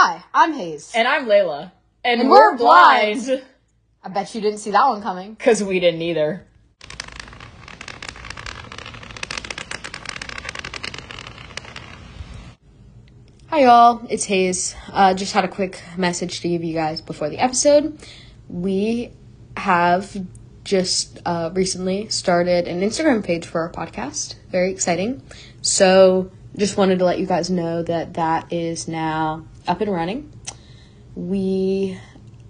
Hi, I'm Hayes. And I'm Layla. And we're blind. I bet you didn't see that one coming. Because we didn't either. Hi y'all, it's Hayes. Just had a quick message to give you guys before the episode. We have just recently started an Instagram page for our podcast. Very exciting. So just wanted to let you guys know that that is now up and running. We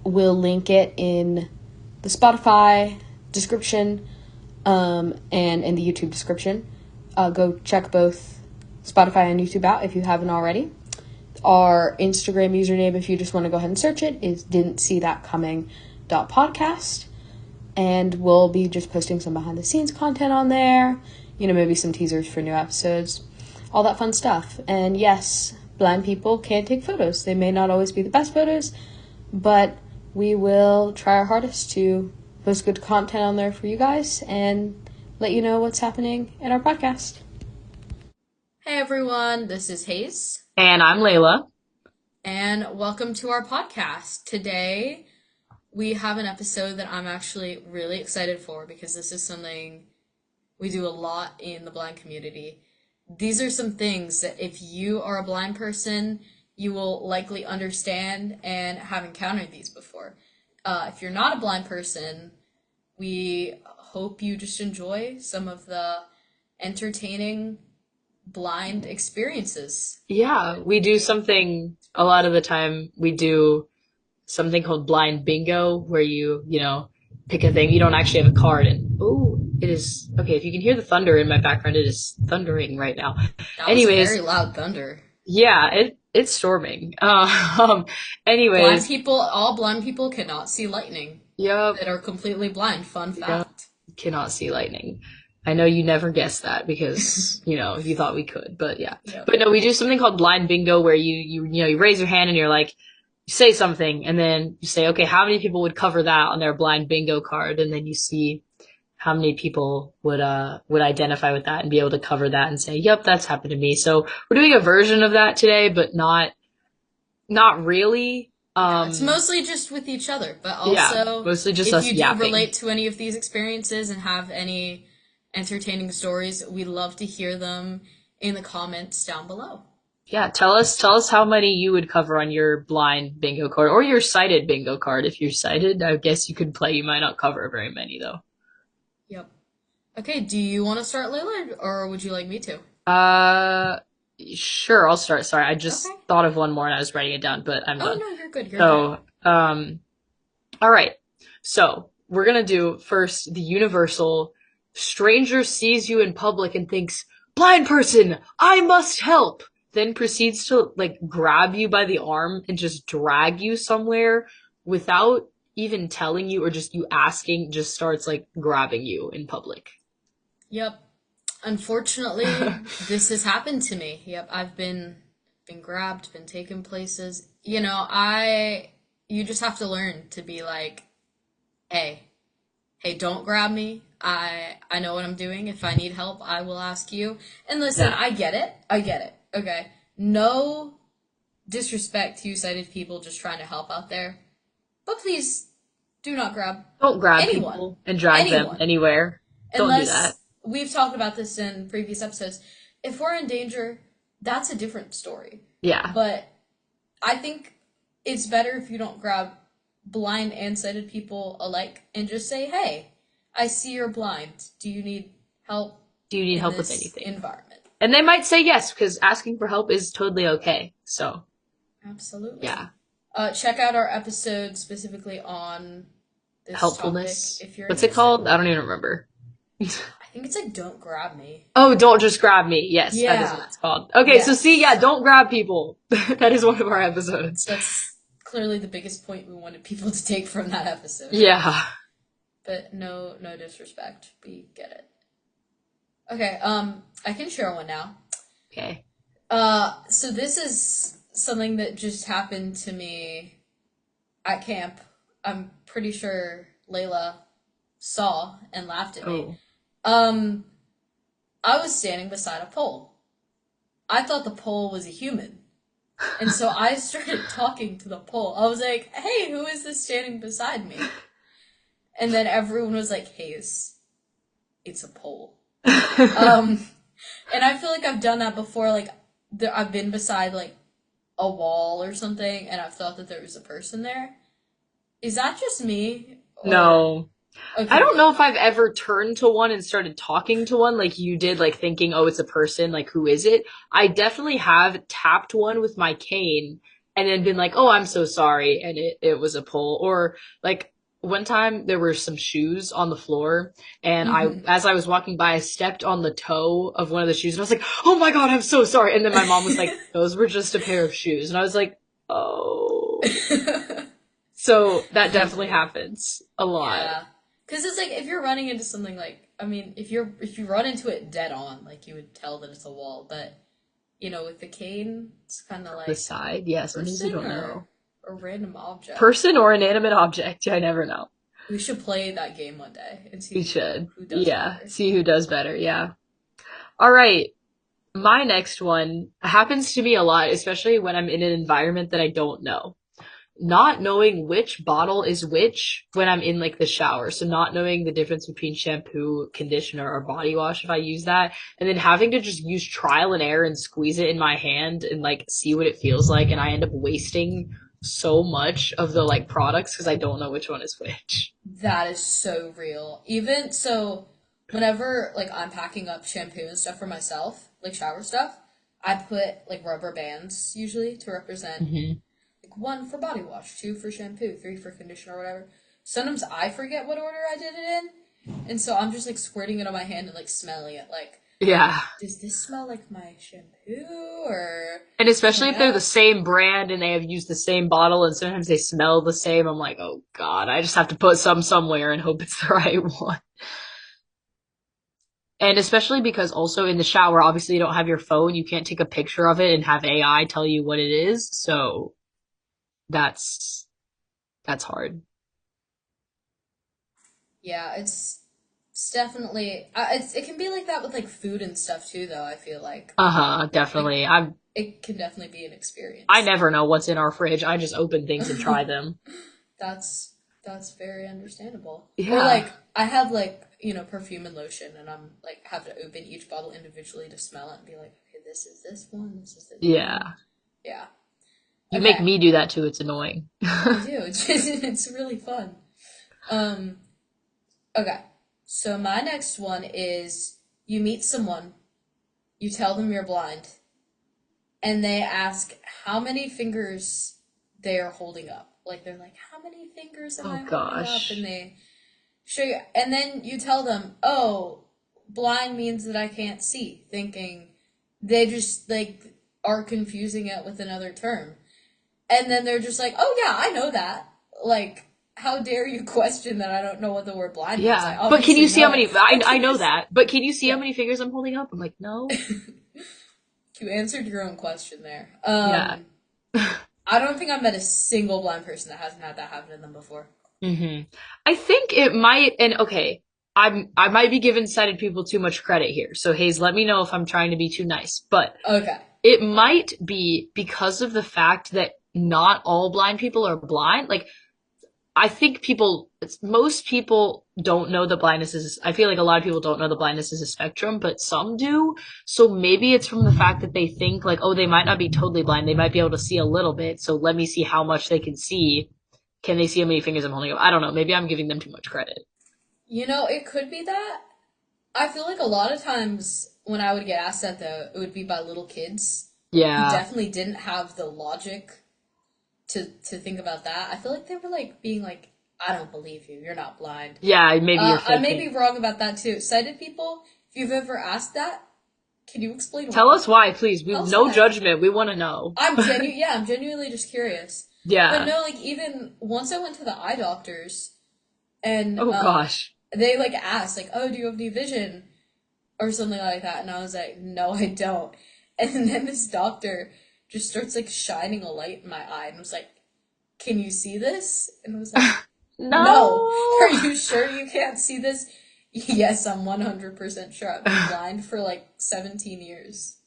will link it in the Spotify description and in the YouTube description. Go check both Spotify and YouTube out if you haven't already. Our Instagram username, if you just want to go ahead and search it, is didn'tseethatcoming.podcast. And we'll be just posting some behind the scenes content on there. Maybe some teasers for new episodes. All that fun stuff. And yes, blind people can take photos. They may not always be the best photos, but we will try our hardest to post good content on there for you guys and let you know what's happening in our podcast. Hey everyone, this is Hayes. And I'm Layla. And welcome to our podcast. Today, we have an episode that I'm actually really excited for because this is something we do a lot in the blind community. These are some things that if you are a blind person, you will likely understand and have encountered these before. If you're not a blind person, we hope you just enjoy some of the entertaining blind experiences. Yeah, we do something, a lot of the time, we do something called blind bingo, where you pick a thing. You don't actually have a card. And, it is, okay, if you can hear the thunder in my background, it is thundering right now. That was very loud thunder. Yeah, it's storming. Anyways. All blind people cannot see lightning. Yep. That are completely blind. Fun fact. Yep. Cannot see lightning. I know you never guessed that because, you thought we could, but yeah. Yep. But no, we do something called blind bingo where you raise your hand and you're like, you say something and then you say, okay, how many people would cover that on their blind bingo card? And then you see how many people would identify with that and be able to cover that and say, yep, that's happened to me. So we're doing a version of that today, but not really. It's mostly just with each other, but also mostly just us if you yapping. Do relate to any of these experiences and have any entertaining stories, we'd love to hear them in the comments down below. Yeah, tell us how many you would cover on your blind bingo card or your sighted bingo card. If you're sighted, I guess you could play. You might not cover very many though. Yep. Okay, do you want to start, Layla, or would you like me to? Sure, I'll start. Sorry, I just thought of one more and I was writing it down, but I'm done. Oh, no, you're good. All right. So, we're gonna do first the universal stranger sees you in public and thinks, blind person, I must help! Then proceeds to, grab you by the arm and just drag you somewhere without even telling you or just you asking, just starts, grabbing you in public. Yep. Unfortunately, this has happened to me. Yep, I've been grabbed, been taken places. You just have to learn to be like, hey, don't grab me. I know what I'm doing. If I need help, I will ask you. And listen, I get it. Okay. No disrespect to you sighted people just trying to help out there. But please do not grab Don't grab anyone. People and drag them anywhere. Don't do that. We've talked about this in previous episodes. If we're in danger, that's a different story. Yeah. But I think it's better if you don't grab blind and sighted people alike and just say, hey, I see you're blind. Do you need help? Do you need help with anything? Environment. And they might say yes, because asking for help is totally okay. So. Absolutely. Yeah. Check out our episode specifically on this helpfulness. Topic if you're What's it called? I don't even remember. I think it's don't grab me. Oh, don't just grab me. Yes, that is what it's called. Okay, so see, don't grab people. That is one of our episodes. That's clearly the biggest point we wanted people to take from that episode. Yeah. But no disrespect. We get it. Okay, I can share one now. Okay. So this is something that just happened to me at camp. I'm pretty sure Layla saw and laughed at me. I was standing beside a pole. I thought the pole was a human And so I started talking to the pole. I was like, hey, who is this standing beside me? And then everyone was like, hey, it's a pole. Um, and I feel like I've done that before. Like, I've been beside, like, a wall or something, and I've thought that there was a person there. Is that just me? Or, No. I okay, don't good. know if I've ever turned to one and started talking to one like you did, like thinking, oh, it's a person, like who is it? I definitely have tapped one with my cane and then been like, oh, I'm so sorry, and it was a pole. Or like one time there were some shoes on the floor and Mm-hmm. as I was walking by, I stepped on the toe of one of the shoes and I was like, oh my God, I'm so sorry. And then my mom was like, those were just a pair of shoes. And I was like, oh. So that definitely happens a lot. Yeah. Because it's like, if you're running into something like, I mean, if you run into it dead on, like, you would tell that it's a wall, but, with the cane, it's kind of The like, side, yeah, sometimes you person don't or know. a random object. Person or inanimate object, I never know. We should play that game one day and We see should. who does Yeah, better. see who does better, yeah. All right, my next one happens to me a lot, especially when I'm in an environment that I don't know. Not knowing which bottle is which when I'm in like the shower. So not knowing the difference between shampoo, conditioner, or body wash if I use that. And then having to just use trial and error and squeeze it in my hand and like see what it feels like. And I end up wasting so much of the like products because I don't know which one is which. That is so real. Even so, whenever like I'm packing up shampoo and stuff for myself, like shower stuff, I put like rubber bands usually to represent Hmm. like one for body wash, two for shampoo, three for conditioner or whatever. Sometimes I forget what order I did it in, and so I'm just like squirting it on my hand and like smelling it. Like, Yeah. does this smell like my shampoo or And especially something if they're the else? same brand and they have used the same bottle and sometimes they smell the same, I'm like, oh God, I just have to put some somewhere and hope it's the right one. And especially because also in the shower, obviously you don't have your phone, you can't take a picture of it and have AI tell you what it is. So that's that's hard. Yeah, it's definitely it can be like that with like food and stuff too, though. I feel Uh-huh, like definitely. it can definitely be an I experience. never know what's in our fridge. I just open things and try them. that's that's very understandable. Or Yeah. like I have like perfume and lotion, and I'm like have to open each bottle individually to smell it and be like, okay, this is this one, this is the new one. Yeah. Yeah. You make Okay. me do that too. It's annoying. I do. It's just, it's really fun. Um. Okay. So my next one is you meet someone, you tell them you're blind, and they ask how many fingers they are holding up. Like they're like, how many fingers am Oh I holding up? And gosh. they show you, and then you tell them, oh, blind means that I can't see, thinking they just like are confusing it with another term. And then they're just like, oh yeah, I know that. Like, how dare you question that I don't know what the word blind means? I Yeah. But can obviously you see how know it. many And I can know you, that. But can you see how yeah. many fingers I'm holding up? I'm like, no. You answered your own question there. Yeah. I don't think I've met a single blind person that hasn't had that happen to them before. Hmm. I think it might, and okay, I might be giving sighted people too much credit here. So Hayes, let me know if I'm trying to be too nice. But Okay. it might be because of the fact that not all blind people are blind. Like I think most people don't know that blindness is, I feel like a lot of people don't know that blindness is a spectrum, but some do. So maybe it's from the fact that they think like, oh, they might not be totally blind. They might be able to see a little bit. So let me see how much they can see. Can they see how many fingers I'm holding up? I don't know. Maybe I'm giving them too much credit. It could be that. I feel like a lot of times when I would get asked that, though, it would be by little kids who Yeah. definitely didn't have the logic to think about that. I feel like they were like being like, I don't believe you. You're not blind. Yeah, maybe you're I may be faking. wrong about that too. Sighted people, if you've ever asked that, can you explain Tell us why? why, please. We Tell us no why. judgment. We want to know. I'm genuinely just curious. But Yeah. no, like even once I went to the eye doctors and Oh gosh. they like asked like, "Oh, do you have any vision?" or something like that, and I was like, "No, I don't." And then this doctor just starts like shining a light in my eye and was like, "Can you see this?" And I was like, "No. Are No. you sure you can't see this?" Yes, I'm 100% sure. I've been blind for like 17 years.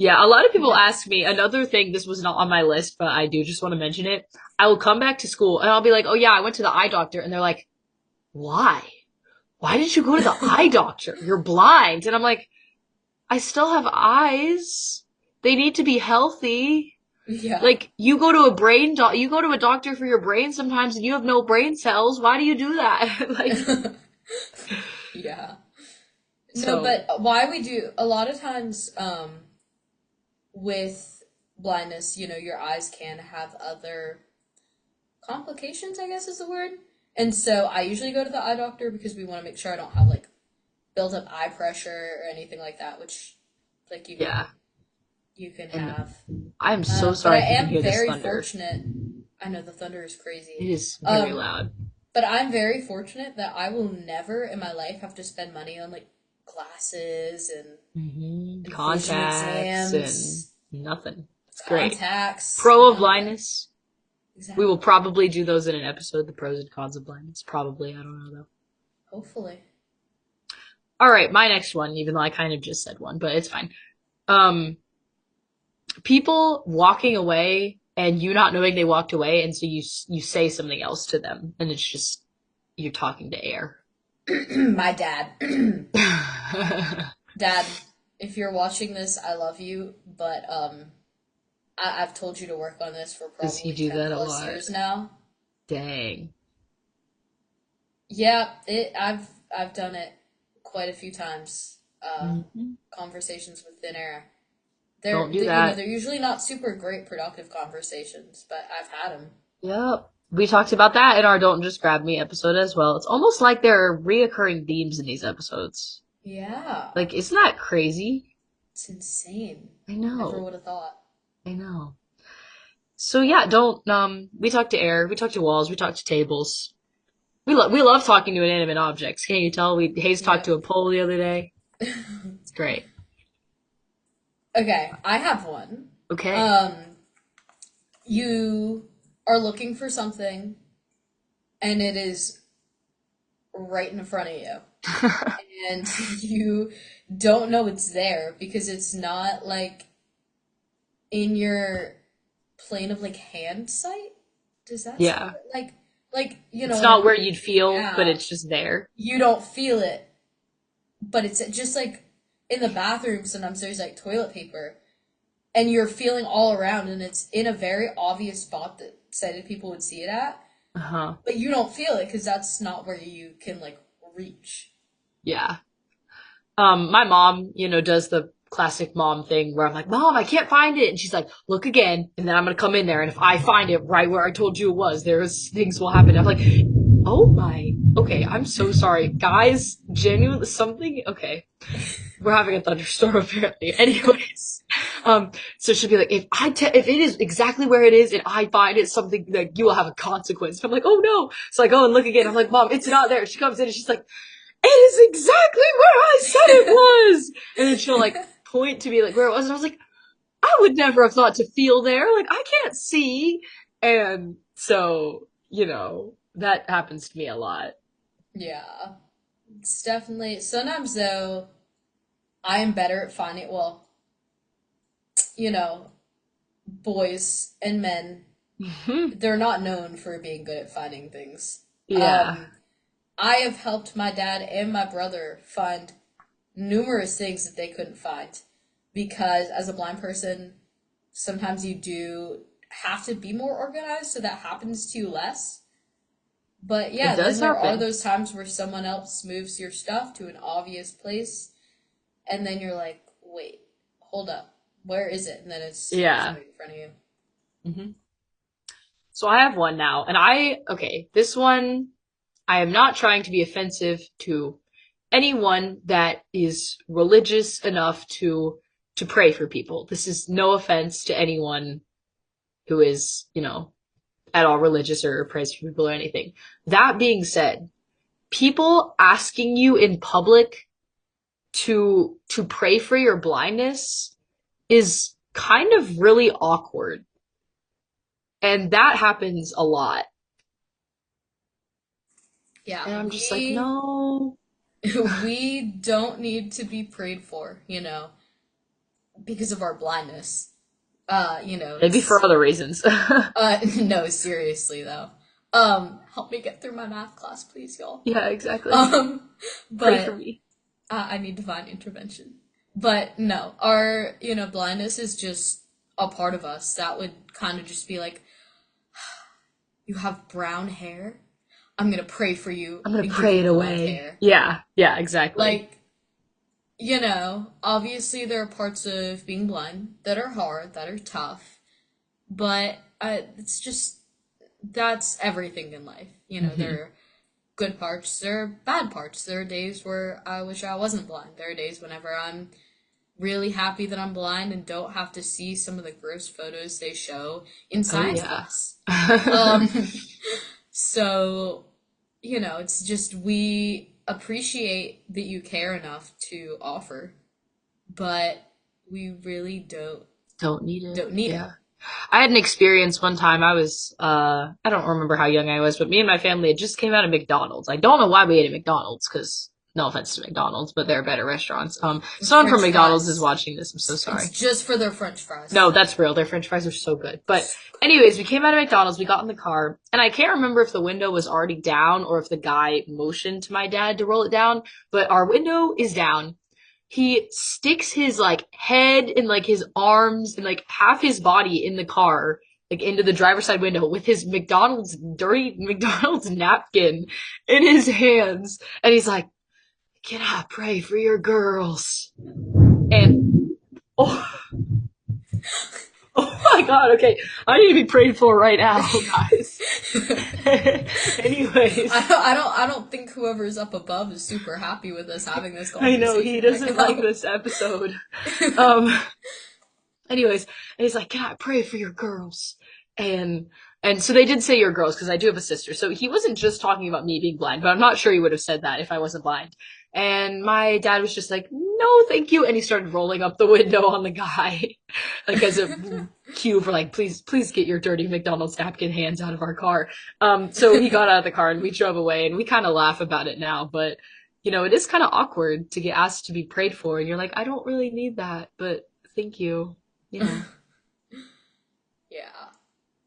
Yeah, a lot of people Yeah. ask me another thing. This was not on my list, but I do just want to mention it. I will come back to school and I'll be like, "Oh yeah, I went to the eye doctor," and they're like, "Why? Why did you go to the eye doctor? You're blind." And I'm like, "I still have eyes. They need to be healthy." Yeah. Like you go to a doctor for your brain sometimes, and you have no brain cells. Why do you do that? Like, Yeah. No, so but why we do a lot of times with blindness, your eyes can have other complications, I guess is the word. And so I usually go to the eye doctor because we want to make sure I don't have like built up eye pressure or anything like that, which like yeah. you can And have. I'm so But I sorry if you can am hear this very thunder. fortunate. I know the thunder is It crazy. is very loud. But I'm very fortunate that I will never in my life have to spend money on like glasses and vision Contacts and exams, nothing. It's great. contacts, Pro of none of it. blindness. We will Exactly. probably do those in an episode, the pros and cons of blindness. Probably, I don't know though. Hopefully. All right, my next one, even though I kind of just said one, but it's fine. Um, People walking away and you not knowing they walked away, and so you say something else to them, and it's just you're talking to air. My dad. Dad, if you're watching this, I love you, but I've told you to work on this for Does he probably do 10 that a plus lot? years now. Dang. Yeah, I've done it quite a few times. Hmm. Conversations with thin air. Don't do They're that. usually not super great productive conversations, but I've had them. Yep. We talked about that in our Don't Just Grab Me episode as well. It's almost like there are reoccurring themes in these episodes. Yeah, Like, isn't that crazy? it's insane. I Never know. would have thought. I know. So yeah, don't we talk to air, we talk to walls, we talk to tables. We love talking to inanimate objects. Can't you tell? We Hayes talked to Yep. a pole the other day. It's great. Okay, I have one. Okay. Um, you are looking for something, and it is right in front of you, and you don't know it's there because it's not like in your plane of like hand sight. Does that sound Yeah. like It's not whenever where you'd feel, but yeah, it's just there. you don't feel it, but it's just like in the bathroom sometimes there's like toilet paper and you're feeling all around and it's in a very obvious spot that sighted people would see it at, Uh-huh. but you don't feel it because that's not where you can like reach. Yeah. My mom, does the classic mom thing where I'm like, Mom, I can't find it. And she's like, look again. And then I'm going to come in there. And if I find it right where I told you it was, things will happen. I'm like, oh my, okay, I'm so sorry. Guys, genuinely something, okay. We're having a thunderstorm apparently. Anyways, so she'll be like, if it is exactly where it is and I find it something like you will have a consequence. And I'm like, oh no. So I go and look again. I'm like, Mom, it's not there. She comes in and she's like, it is exactly where I said it was. And then she'll like point to me like where it was. And I was like, I would never have thought to feel there. Like I can't see. And so, that happens to me a lot. Yeah, it's definitely sometimes though I am better at finding well, you know, boys and men, they're not known for being good at finding things. Yeah. I have helped my dad and my brother find numerous things that they couldn't find because as a blind person, sometimes you do have to be more organized so that happens to you less. But It yeah, then does there are happen. those times where someone else moves your stuff to an obvious place and then you're like, "Wait, hold up. Where is it?" And then it's Yeah. right in front of you. Hmm. So I have one now, and okay, this one, I am not trying to be offensive to anyone that is religious enough to pray for people. This is no offense to anyone who is, at all religious or prays for people or anything. That being said, people asking you in public to pray for your blindness is kind of really awkward. And that happens a lot. Yeah, And I'm just like, we no. we don't need to be prayed for. because of our blindness. Maybe for other reasons. No, seriously though. Help me get through my math class, please, y'all. Yeah, exactly. Pray for But me. I need divine intervention. But no, our, blindness is just a part of us. That would kind of just be like, you have brown hair? I'm gonna pray for you I'm gonna and give pray you it blonde away. hair. Yeah, exactly. Like, obviously there are parts of being blind that are hard, that are tough, but it's just, that's everything in life. There Hmm. are good parts, there are bad parts. There are days where I wish I wasn't blind. There are days whenever I'm really happy that I'm blind and don't have to see some of the gross photos they show in Oh science yeah. class. Um, so, it's just we appreciate that you care enough to offer, but we really Don't need it. don't need it. Yeah. I had an experience one time. I don't remember how young I was, but me and my family had just came out of McDonald's. I don't know why we ate at McDonald's, because no offense to McDonald's, but there are better restaurants. The Someone from French McDonald's is fries. watching this. I'm so It's sorry. just for their French fries. No, that's real. Their French fries are so good. But anyways, we came out of McDonald's, we got in the car, and I can't remember if the window was already down or if the guy motioned to my dad to roll it down, but our window is down. He sticks his like head and like his arms and like half his body in the car, like into the driver's side window with his dirty McDonald's napkin in his hands. And he's like, "Can I pray for your girls?" And oh, oh my God, okay. I need to be prayed for right now, guys. Anyways. I don't think whoever's up above is super happy with us having this I conversation. know, he doesn't right like this episode. Um, anyways, and he's like, "Can I pray for your girls?" And and so they did say your girls, because I do have a sister. So he wasn't just talking about me being blind, but I'm not sure he would have said that if I wasn't blind. And my dad was just like, "No, thank you," and he started rolling up the window on the guy, like as a cue for like, please get your dirty McDonald's napkin hands out of our car. So he got out of the car and we drove away, and we kind of laugh about it now, but it is kind of awkward to get asked to be prayed for, and you're like, I don't really need that, but thank you. You know. Yeah.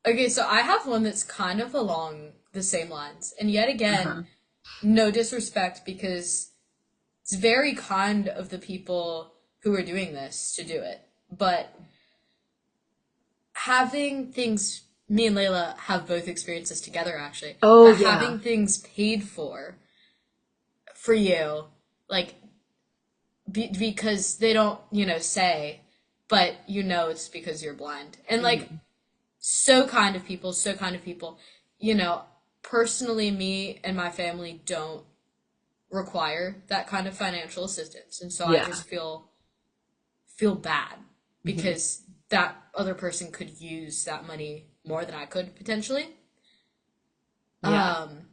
Okay, so I have one that's kind of along the same lines. And yet Uh-huh. again, no disrespect, because it's very kind of the people who are doing this to do it. But having things, me and Layla have both experienced this together actually, Oh but yeah. having things paid for you, like, because they don't, say, but it's because you're blind. And like, Mhm. so kind of people, so kind of people. You know, Personally, me and my family don't require that kind of financial assistance, and so I Yeah. just feel bad Mhm. because that other person could use that money more than I could potentially. Yeah. Um,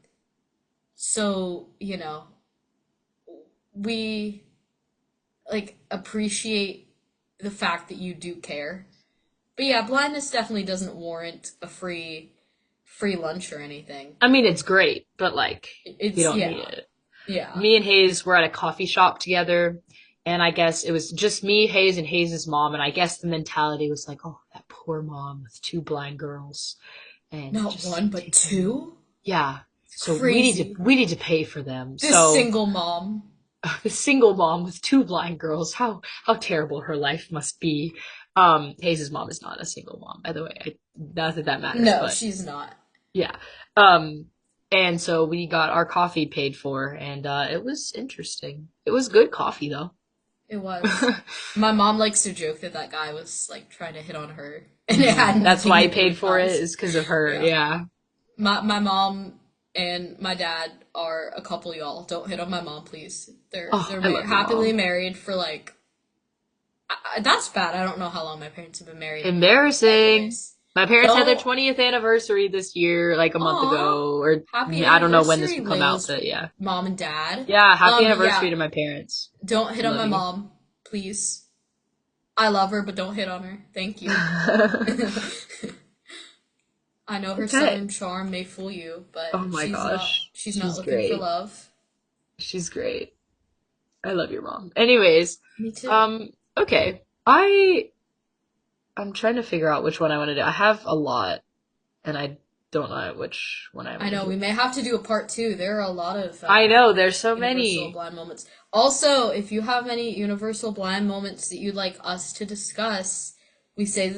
so we like appreciate the fact that you do care. But yeah, blindness definitely doesn't warrant a free lunch or anything. I mean, it's great, but like, you It's don't need yeah, it. yeah. Me and Hayes were at a coffee shop together, and I guess it was just me, Hayes, and Hayes' mom, and I guess the mentality was like, oh, that poor mom with two blind girls, and Not just one, but take them. two? Yeah. It's So we need to crazy. we need to pay for them. This So single mom. the single mom with two blind girls, how terrible her life must be. Hayes' mom is not a single mom, by the way. Not that that matters, No, but she's not. yeah. Um, and so we got our coffee paid for, and it was interesting. It was good coffee though. It was. My mom likes to joke that that guy was like trying to hit on her, and it had That's nothing why to he do paid with for it, us. is because of her. Yeah. Yeah. My mom and my dad are a couple, y'all. Don't hit on my mom, please. Oh, They're I love your happily mom. married for like that's bad. I don't know how long my parents have been married. Embarrassing. Anyways, My parents had their don't. 20th anniversary this year, like a month Aw, ago, or happy I don't know when this anniversary, will come out, Layla's but yeah. mom and dad. Yeah, happy But anniversary yeah, to my parents. don't hit I on love my you. mom, please. I love her, but don't hit on her. Thank you. I know her Okay. southern charm may fool you, Oh but my she's not. gosh. She's not She's looking for great. love. She's great. I love your mom. Anyways, Me too. okay. I'm trying to figure out which one I want to do. I have a lot, and I don't know which one I want I to know, do. we may have to do a part 2. There are a lot of I know, there's so universal many. blind moments. Also, if you have any universal blind moments that you'd like us to discuss, we say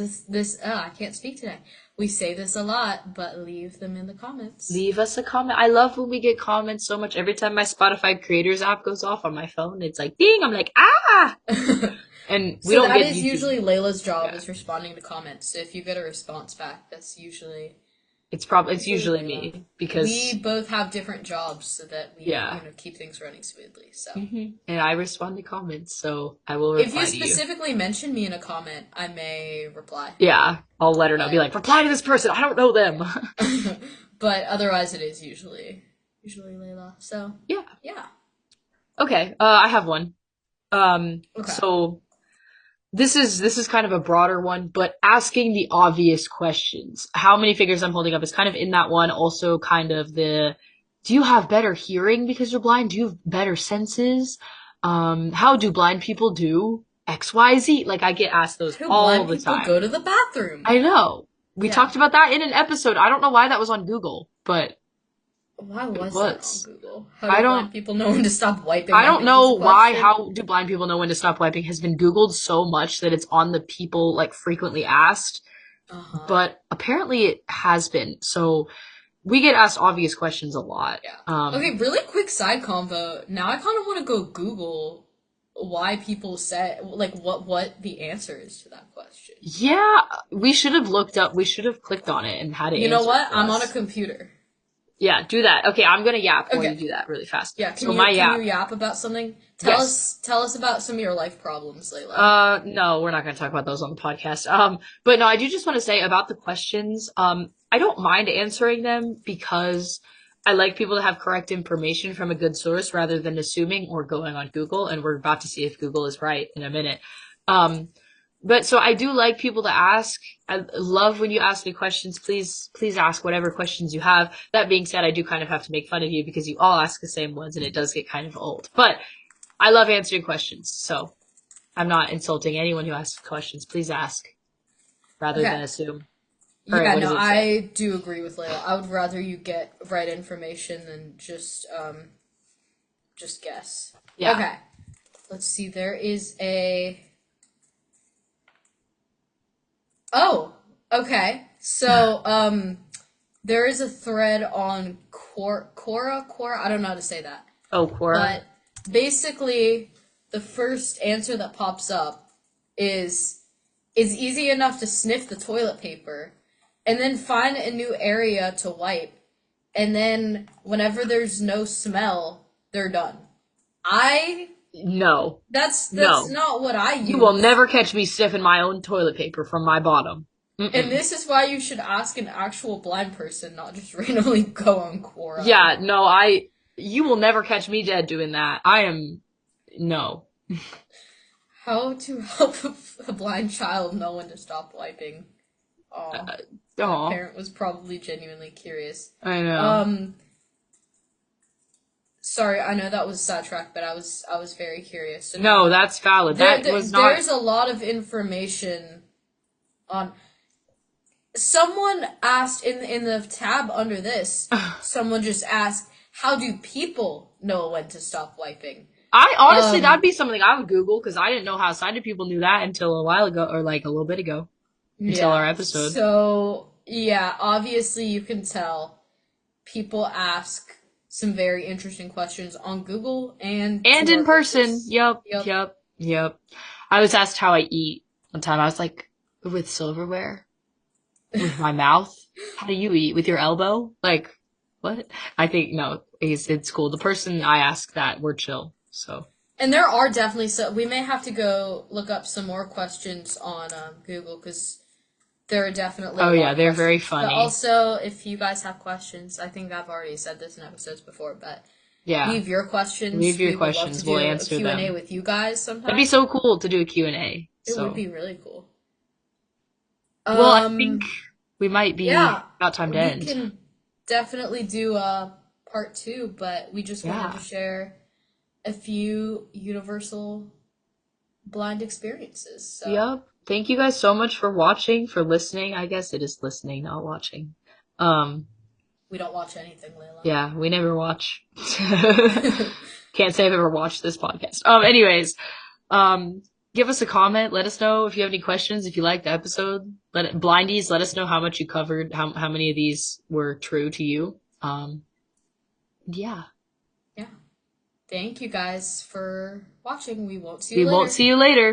I can't speak today. We say this a lot, but leave them in the comments. Leave us a comment. I love when we get comments so much. Every time my Spotify Creators app goes off on my phone, it's like ding. I'm like ah, and we So don't that get is YouTube. usually Layla's job, Yeah, is responding to comments. So if you get a response back, that's usually it's usually Layla. me We because both have different jobs so that we, yeah, keep things running smoothly. So and I respond to comments, so I will if you reply to you. specifically mention me in a comment, I may reply. Yeah, I'll let her know. Be But like, reply to this person. I don't know them. but otherwise, it is usually Layla. So Yeah. yeah. Okay. I have one. Okay. So this is kind of a broader one, but asking the obvious questions. How many figures I'm holding up is kind of in that one. Also, kind of do you have better hearing because you're blind? Do you have better senses? How do blind people do X, Y, Z? Like I get asked those Do all blind the people time. go to the bathroom? I know. We Yeah. talked about that in an episode. I don't know why that was on Google, but Why it was that on was. Google? How I do don't blind people know when to stop wiping? I I don't think is know a why, question. how do blind people know when to stop wiping has been Googled so much that it's on the people like frequently asked, Uh-huh. but apparently it has been. So we get asked obvious questions a lot. Yeah. Okay, really quick side convo. Now I kind of want to go Google why people say, like, what the answer is to that question. Yeah, we should have clicked on it and had it You know answered what? for I'm on a us. computer. Yeah, do that. Okay, I'm gonna yap while you Okay. do that really fast. Yeah, So can my you yap. yap about something? Yes. Tell us about some of your life problems, Layla. No, we're not going to talk about those on the podcast. But no, I do just want to say about the questions. I don't mind answering them because I like people to have correct information from a good source rather than assuming or going on Google. And we're about to see if Google is right in a minute. Um, but so I do like people to ask. I love when you ask me questions. Please ask whatever questions you have. That being said, I do kind of have to make fun of you because you all ask the same ones and it does get kind of old. But I love answering questions. So I'm not insulting anyone who asks questions. Please ask rather Okay. than assume. All right, Yeah, what no, does it say? I do agree with Layla. I would rather you get right information than just guess. Yeah. Okay. Let's see. There is a Oh, okay. So, there is a thread on Quora. I don't know how to say that, Oh, Quora. but basically, the first answer that pops up is easy enough to sniff the toilet paper, and then find a new area to wipe, and then whenever there's no smell, they're done. I No. that's No. not what I You will use. never catch me sniffing my own toilet paper from my bottom. And Mm-mm. this is why you should ask an actual blind person, not just randomly go on Quora. Yeah, no, you will never catch me dead doing that. No. How to help a blind child know when to stop wiping? Uh, Oh, that aw, parent was probably genuinely curious. I know. Um, sorry, I know that was sidetracked, but I was very curious. So No, now that's valid. That was not. there's a lot of information on. Someone asked in the tab under this. Someone just asked, "How do people know when to stop wiping?" I honestly, that'd Um, be something I would Google because I didn't know how sighted people knew that until a while ago, or like a little bit ago, until our yeah. episode. So yeah, obviously you can tell people ask some very interesting questions on Google and And to our in person. pages. Yep, Yep. yep, yep. I was asked how I eat one time. I was like, with silverware? With my mouth? How do you eat? With your elbow? Like, what? I think, no, it's cool. The person I asked that, we're chill, so. And there are definitely we may have to go look up some more questions on Google because there are definitely a Oh lot yeah, of they're very questions. But funny. also, if you guys have questions, I think I've already said this in episodes before, but Yeah. leave your questions. Leave your We would love to questions, we'll do a answer Q&A them. with you guys That'd be sometime. so cool to do a Q&A, It would so. be really cool. Well, I think Um, we might be yeah, about time to we end. can definitely do a part 2, but we just wanted to Yeah. share a few universal blind experiences. So. Yep. Thank you guys so much for watching, for listening. I guess it is listening, not watching. We don't watch anything, Layla. Yeah, we never watch. Can't say I've ever watched this podcast. Anyways, give us a comment. Let us know if you have any questions. If you liked the episode, blindies, let us know how much you covered. How many of these were true to you. Yeah. Yeah. Thank you guys for watching. We won't see you later.